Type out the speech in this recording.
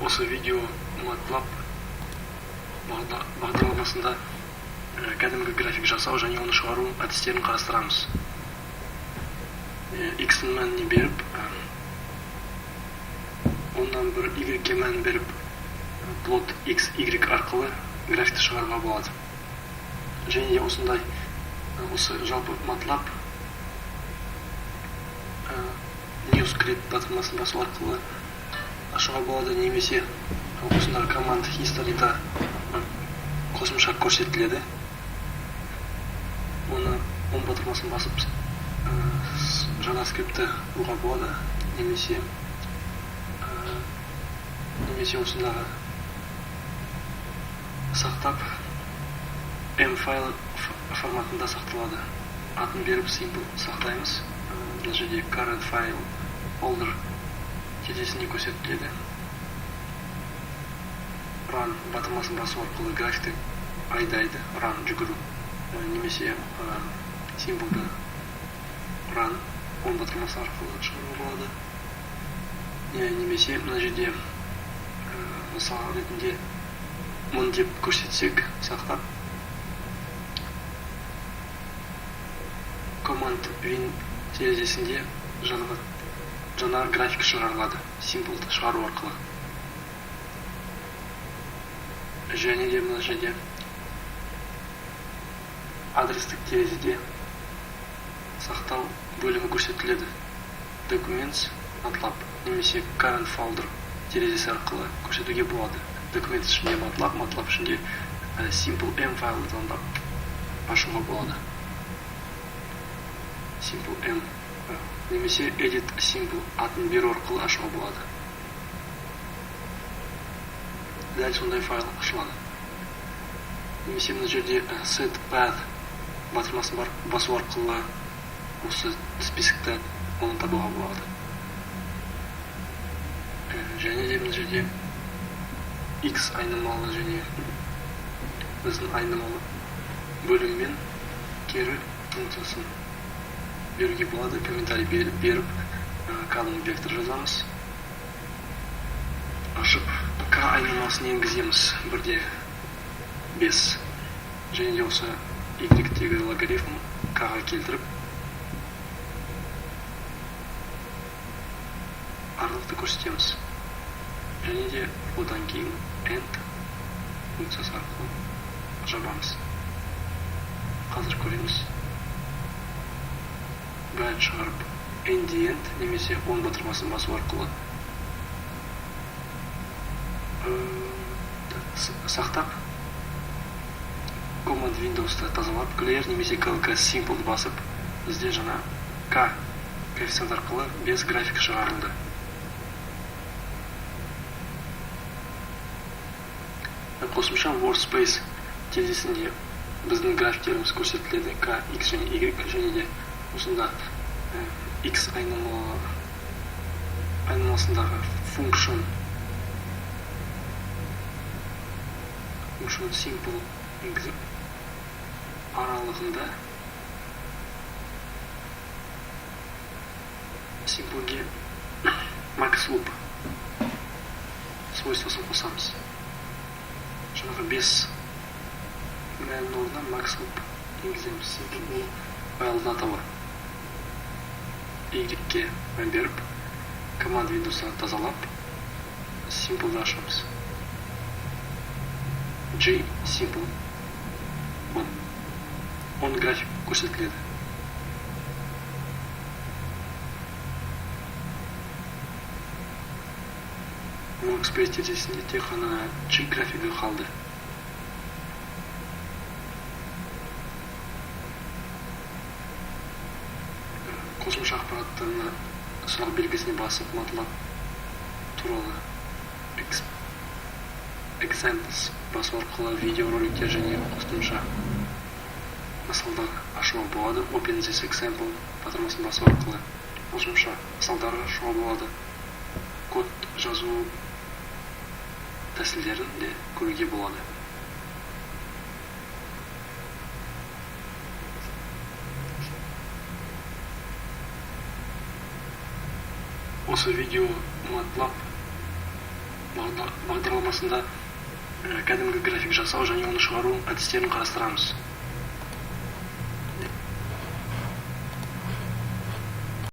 Осы видео MATLAB бағдарламасында кәдімгі график жасау және оны шығару әдістерін қарастырамыз. X-ның мәніне беріп, ондан бір Y-ге мән беріп, плот X, Y арқылы графикті шығаруға болады. Және де осындай, осы жалпы MATLAB NewScript батырмасын басу арқылы ашуға болады, немесе осындағы команд history'да қосымша көрсетіледі. Оны он батырмасын басып жаңа скрипті ұға болады, немесе осындағы сақтап M файл форматында сақталады. Атын беріп simple сақтаймыз. Бұл жерде current file folder терезесіне көрсетіледі. Run батырмасын басу арқылы графикті айдайды, run жүгіру, немесе символды run он батырмасы арқылы шығару болады. Немесе мына жерде мысал ретінде мұны деп көрсетсек, сақтап command win терезесінде жаңа график шығарылады, символды шығару арқылы. Және де мына жерде адрестік терезеде сақтау бөлімі көрсетіледі. Documents MATLAB немесе current folder терезесі арқылы көрсетуге болады. Documents ішінде MATLAB ішінде simple M файлы таңдап ашуға болады. Simple M немесе edit simple атын беру арқылы ашуға болады. Дәл сондай файл ашылады. Немесе мына жерде set path батырмасын басу арқылы осы списокта оны табуға болады. Және де мына жерде X айнымалы және біздің айнымалы бөліммен кері функциясын беруге болады. Комментарий беріп, колон вектор жазамыз. Ашып, K айнымасын енгіземіз бірде 5. Және де осы Y-тегі логарифм K-ға келтіріп, аралықты көрсетеміз. Және де одан кейін end функциясы арқылы жабамыз. Қазір көреміз. Бәрін шығарып, end немесе он батырмасын басу арқылы сақтап, Command Windows'та тазалап, Clear немесе CLK Simple басып, бізде жаңа K коэффициент арқылы без график шығарылды. Қосымша Workspace терезесінде біздің графиктеріміз көрсетіледі. K, X және Y, және де осында X айнымасындағы function simple енгізіп, аралығында simpleге max loop свойствосын қосамыз. Жаңағы 5 мәнін орнына max loop енгіземіз. Simple файлды атауы. Y-ге мән беріп, Command Windows'та тазалап, Simple'ды ашамыз. G Simple он график көрсетіледі. Workspace терезесінде тек қана G графигі қалды. Қосымша ақпараттарына сұрақ белгісіне басып, MATLAB туралы examples басу арқылы видеороликтер және қосымша мысалдар ашуға болады. Open this example батырмасын басу арқылы қосымша мысалдар ашуға болады. Код жазу тәсілдерін де көруге болады. Осы видео MATLAB бағдарламасында кәдімгі график жасау және оны шығару әдістерін қарастырамыз.